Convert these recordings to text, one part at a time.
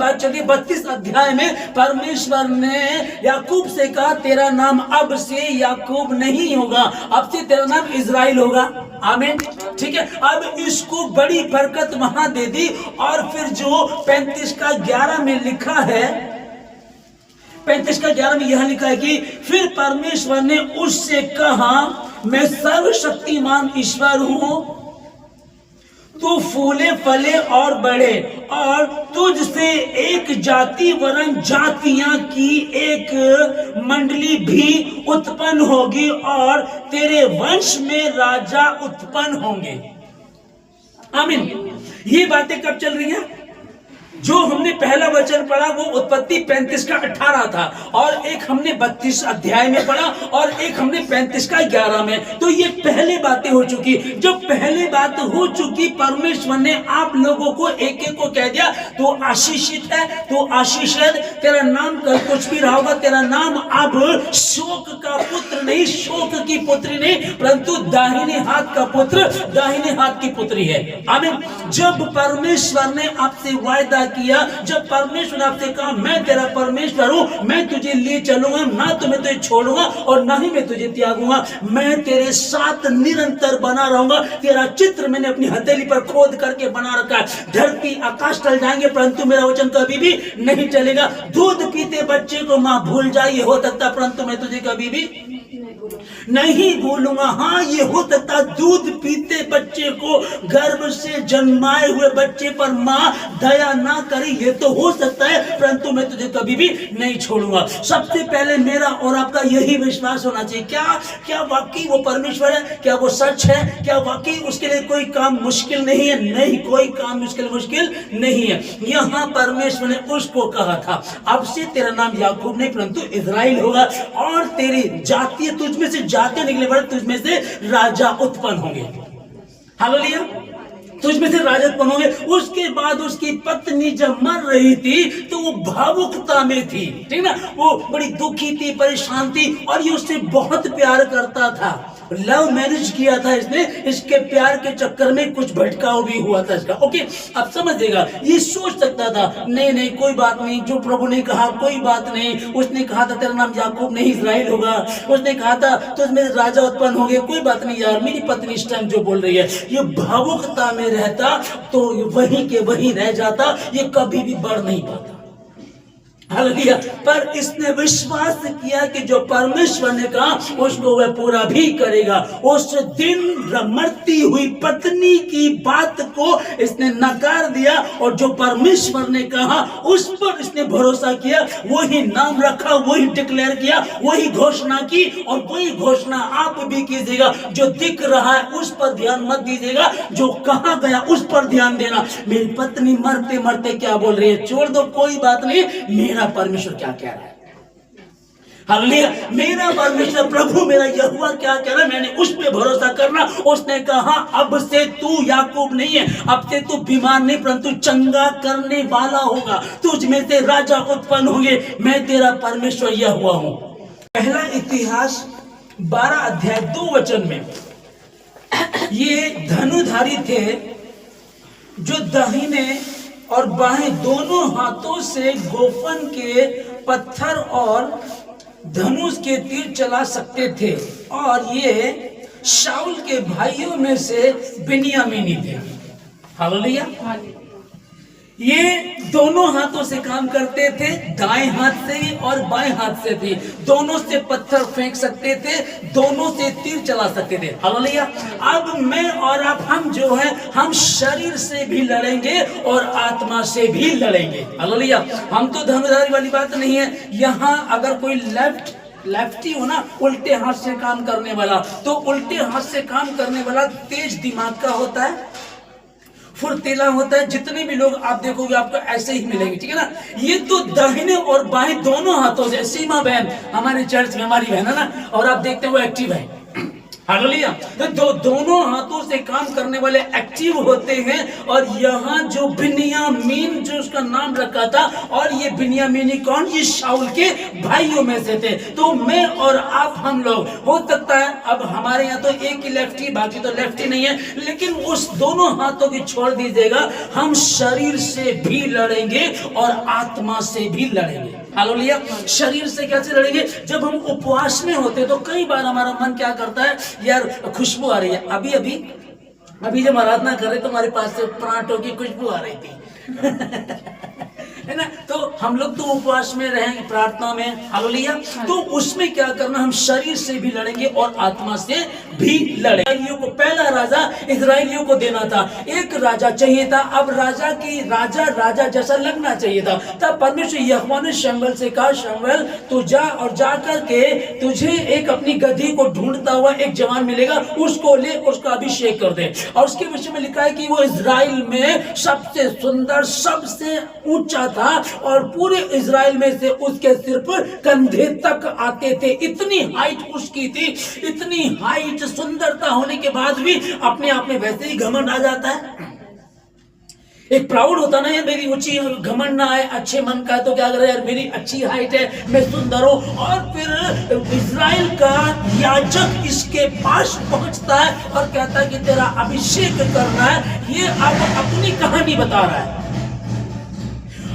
बात चलिए 32 अध्याय में परमेश्वर ने याकूब से कहा तेरा नाम अब से याकूब नहीं होगा, अब से तेरा नाम इजराइल होगा। आमीन, ठीक है। अब इसको बड़ी बरकत वहां दे दी। और फिर जो 35 का 11 में लिखा है, 35 का 11 में यह लिखा है कि फिर परमेश्वर ने उससे कहा मैं सर्वशक्तिमान ईश्वर हूं, तू फूले फले और बढ़े और तुझसे एक जाति वरन जातियां की एक मंडली भी उत्पन्न होगी और तेरे वंश में राजा उत्पन्न होंगे। आमीन। ये बातें कब चल रही हैं? जो हमने पहला वचन पढ़ा वो उत्पत्ति 35 का 18 था, और एक हमने 32 अध्याय में पढ़ा और एक हमने 35 का 11 में। तो ये पहले बातें हो चुकी। जब पहले बात हो चुकी, परमेश्वर ने आप लोगों को एक एक को कह दिया तो आशीषित है, तो आशीषित, तेरा नाम कल कुछ भी रहा होगा, तेरा नाम अब शोक का पुत्र नहीं, शोक की पुत्री नहीं, परंतु दाहिने हाथ का पुत्र, दाहिने हाथ की पुत्री है। आमीन। जब परमेश्वर ने आपसे वायदा किया, जब परमेश्वर ने आपसे कहा मैं तेरा परमेश्वर हूं, मैं तुझे लिए चलूंगा, ना तो मैं तुझे छोड़ूंगा और ना ही मैं तुझे त्यागूंगा, मैं तेरे साथ निरंतर बना रहूंगा। तेरा चित्र मैंने अपनी हथेली पर खोद करके बना रखा है। धरती आकाश टल जाएंगे परंतु मेरा वचन कभी भी नहीं चलेगा। दूध पीते बच्चे को मां भूल जाए, ये हो सकता, परंतु मैं तुझे कभी भी नहीं भूलूंगा। हाँ, ये हो सकता दूध पीते बच्चे को, गर्भ से जन्माए हुए बच्चे पर मां दया ना करे, ये तो हो सकता है, परंतु मैं तुझे कभी भी नहीं छोड़ूंगा। सबसे पहले मेरा और आपका यही विश्वास होना चाहिए। क्या वाकई वो परमेश्वर है? क्या वो सच है? क्या वाकई उसके लिए कोई काम मुश्किल नहीं है? नहीं, कोई काम मुश्किल नहीं है। यहाँ परमेश्वर ने उसको कहा था अब से तेरा नाम याकूब नहीं परंतु इजराइल होगा और तेरी जाति, तुझमें से जाति निकले बड़े, तुझमें से राजा उत्पन्न होंगे। हालेलुया। तुझमें से राजा उत्पन्न होंगे। उसके बाद उसकी पत्नी जब मर रही थी तो वो भावुकता में थी, ठीक ना, वो बड़ी दुखी थी, परेशान थी, और ये उससे बहुत प्यार करता था। लव मैरिज किया था इसने, इसके प्यार के चक्कर में कुछ भटकाव भी हुआ था इसका। ओके, अब समझिएगा। ये सोच सकता था नहीं कोई बात नहीं, जो प्रभु ने कहा कोई बात नहीं, उसने कहा था तेरा नाम याकूब नहीं इजराइल होगा, उसने कहा था तो इसमें राजा उत्पन्न हो गए, कोई बात नहीं यार, मेरी पत्नी इस टाइम जो बोल रही है, ये भावुकता में रहता तो वहीं के वहीं रह जाता, ये कभी भी बढ़ नहीं पाता। हालेलुया। पर इसने विश्वास किया कि जो परमेश्वर ने कहा उसको वह पूरा भी करेगा। उस दिन मरती हुई पत्नी की बात को इसने नकार दिया और जो परमेश्वर ने कहा उस पर इसने भरोसा किया, वही नाम रखा, वही डिक्लेयर किया, वही घोषणा की, और वही घोषणा आप भी कीजिएगा। जो दिख रहा है उस पर ध्यान मत दीजिएगा, जो कहा गया उस पर ध्यान देना। मेरी पत्नी मरते मरते क्या बोल रही है, छोड़ दो, कोई बात नहीं, मेरा परमेश्वर क्या कह रहा है। हालेलुया। मेरा परमेश्वर प्रभु मेरा यहोवा क्या कह रहा है, मैंने उस पे भरोसा करना। उसने कहा अब से तू याकूब नहीं है, अब से तू बीमार नहीं परंतु चंगा करने वाला होगा, तुझ में से राजा उत्पन्न होंगे, मैं तेरा परमेश्वर यहोवा हूं। पहला इतिहास 12 अध्याय 2 वचन में ये धनुधारी थे जो दाहिने और बाएं दोनों हाथों से गोफन के पत्थर और धनुष के तीर चला सकते थे, और ये शाऊल के भाइयों में से बिन्यामीनी थे। हालेलुया। ये दोनों हाथों से काम करते थे, दाएं हाथ से और बाएं हाथ से भी, दोनों से पत्थर फेंक सकते थे, दोनों से तीर चला सकते थे। हालेलुया। अब मैं और आप, हम जो है, हम शरीर से भी लड़ेंगे और आत्मा से भी लड़ेंगे। हालेलुया। हम तो धनुधारी वाली बात नहीं है। यहाँ अगर कोई लेफ्टी हो ना, उल्टे हाथ से काम करने वाला, तो उल्टे हाथ से काम करने वाला तेज दिमाग का होता है, फुर्तीला होता है। जितने भी लोग आप देखोगे आपको ऐसे ही मिलेंगे, ठीक है ना। ये तो दाहिने और बाएं दोनों हाथों से, सीमा बहन हमारे चर्च में हमारी बहन है ना, और आप देखते हैं वो एक्टिव है, हालेलुया। तो दोनों हाथों से काम करने वाले एक्टिव होते हैं। और यहाँ जो बिन्यामीन जो उसका नाम रखा था, और ये बिन्यामीनी कौन, ये शाऊल के भाइयों में से थे। तो मैं और आप, हम लोग, हो सकता है अब हमारे यहाँ तो एक ही लेफ्टी, बाकी तो लेफ्टी नहीं है, लेकिन उस दोनों हाथों की छोड़ दीजिएगा, हम शरीर से भी लड़ेंगे और आत्मा से भी लड़ेंगे। हालेलुया। शरीर से कैसे लड़ेंगे? जब हम उपवास में होते तो कई बार हमारा मन क्या करता है, यार खुशबू आ रही है, अभी जब आराधना कर रहे तो हमारे पास से पराठों की खुशबू आ रही थी है ना। तो हम लोग तो उपवास में रहेंगे, प्रार्थना में, हालेलुया। तो उसमें क्या करना, हम शरीर से भी लड़ेंगे और आत्मा से भी लड़ेंगे। इस्राएलियों को पहला राजा इस्राएलियों को देना था, एक राजा चाहिए था। अब राजा जैसा लगना चाहिए था। तब परमेश्वर यहोवा ने शमूएल से कहा, शमूएल तू जा और जा करके तुझे एक अपनी गधी को ढूंढता हुआ एक जवान मिलेगा, उसको ले, उसका अभिषेक कर दे। और उसके विषय में लिखा है कि वो इस्राएल में सबसे सुंदर, सबसे ऊंचा था, और पूरे इजराइल में से उसके सिर पर कंधे तक आते थे। इतनी हाइट उसकी थी, इतनी हाइट, सुंदरता होने के बाद भी अपने आप में वैसे ही घमंड आ जाता है। एक प्राउड होता ना, यार मेरी ऊंची, घमंड ना आए, अच्छे मन का, तो क्या करे, यार मेरी अच्छी हाइट है, मैं सुंदर हूं। और फिर इजराइल का याजक इसके पास पहुंचता है और कहता है कि तेरा अभिषेक करना है। ये अब अपनी कहानी बता रहा है।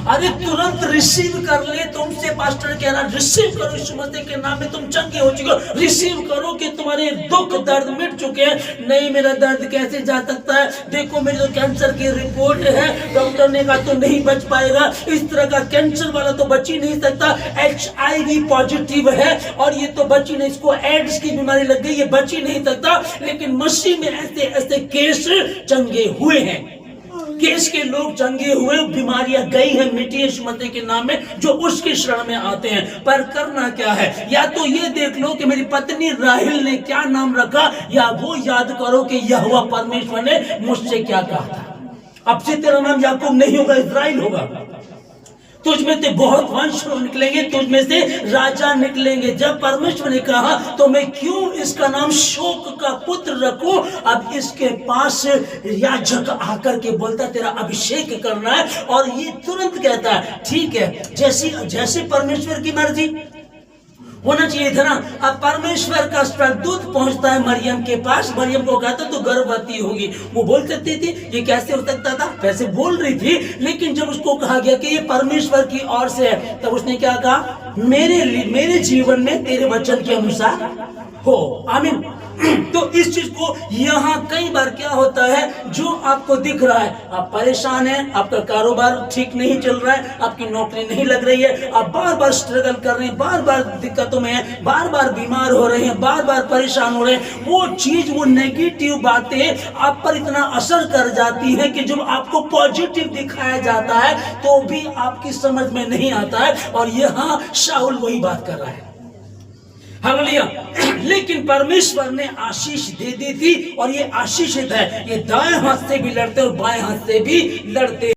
अरे तुरंत रिसीव कर ले, तुमसे पास्टर कह रहा रिसीव करो, यीशु मसीह के नाम में तुम चंगे हो चुके हो, रिसीव करो कि तुम्हारे दुख दर्द मिट चुके हैं। नहीं, मेरा दर्द कैसे जा सकता है, देखो मेरी तो कैंसर की रिपोर्ट है, डॉक्टर ने कहा तो नहीं बच पाएगा, इस तरह का कैंसर वाला तो बच ही नहीं सकता, HIV पॉजिटिव है और ये तो बच ही नहीं, इसको एड्स की बीमारी लग गई, ये बच ही नहीं सकता। लेकिन मसीह में ऐसे ऐसे केस चंगे हुए हैं, केस के लोग चंगे हुए, बीमारियां गई है, मिटी यीशु मसीह के नाम में, जो उसके शरण में आते हैं। पर करना क्या है, या तो ये देख लो कि मेरी पत्नी राहिल ने क्या नाम रखा, या वो याद करो कि यहोवा परमेश्वर ने मुझसे क्या कहा था। अब से तेरा नाम याकूब नहीं होगा, इस्राएल होगा। तुझ में से बहुत वंश निकलेंगे, तुझ में से राजा निकलेंगे। जब परमेश्वर ने कहा तो मैं क्यों इसका नाम शोक का पुत्र रखूं। अब इसके पास याजक आकर के बोलता तेरा अभिषेक करना है, और ये तुरंत कहता है ठीक है, जैसे परमेश्वर की मर्जी होना चाहिए था ना। अब परमेश्वर का स्वर्गदूत पहुंचता है मरियम के पास, मरियम को कहता तो गर्भवती होगी। वो बोल सकती थी ये कैसे हो सकता था, वैसे बोल रही थी, लेकिन जब उसको कहा गया कि ये परमेश्वर की ओर से है, तब उसने क्या कहा, मेरे जीवन में तेरे वचन के अनुसार हो, आमीन। तो इस चीज को यहाँ कई बार क्या होता है, जो आपको दिख रहा है, आप परेशान हैं, आपका कारोबार ठीक नहीं चल रहा है, आपकी नौकरी नहीं लग रही है, आप बार बार स्ट्रगल कर रहे हैं, बार बार दिक्कतों में हैं, बार बार बीमार हो रहे हैं, बार बार परेशान हो रहे हैं, वो चीज, वो नेगेटिव बातें आप पर इतना असर कर जाती है कि जब आपको पॉजिटिव दिखाया जाता है तो भी आपकी समझ में नहीं आता है। और यहाँ शाऊल वही बात कर रहा है, हालेलुया। लेकिन परमेश्वर ने आशीष दे दी थी, और ये आशीषित है, ये दाएं हाथ से भी लड़ते और बाएं हाथ से भी लड़ते।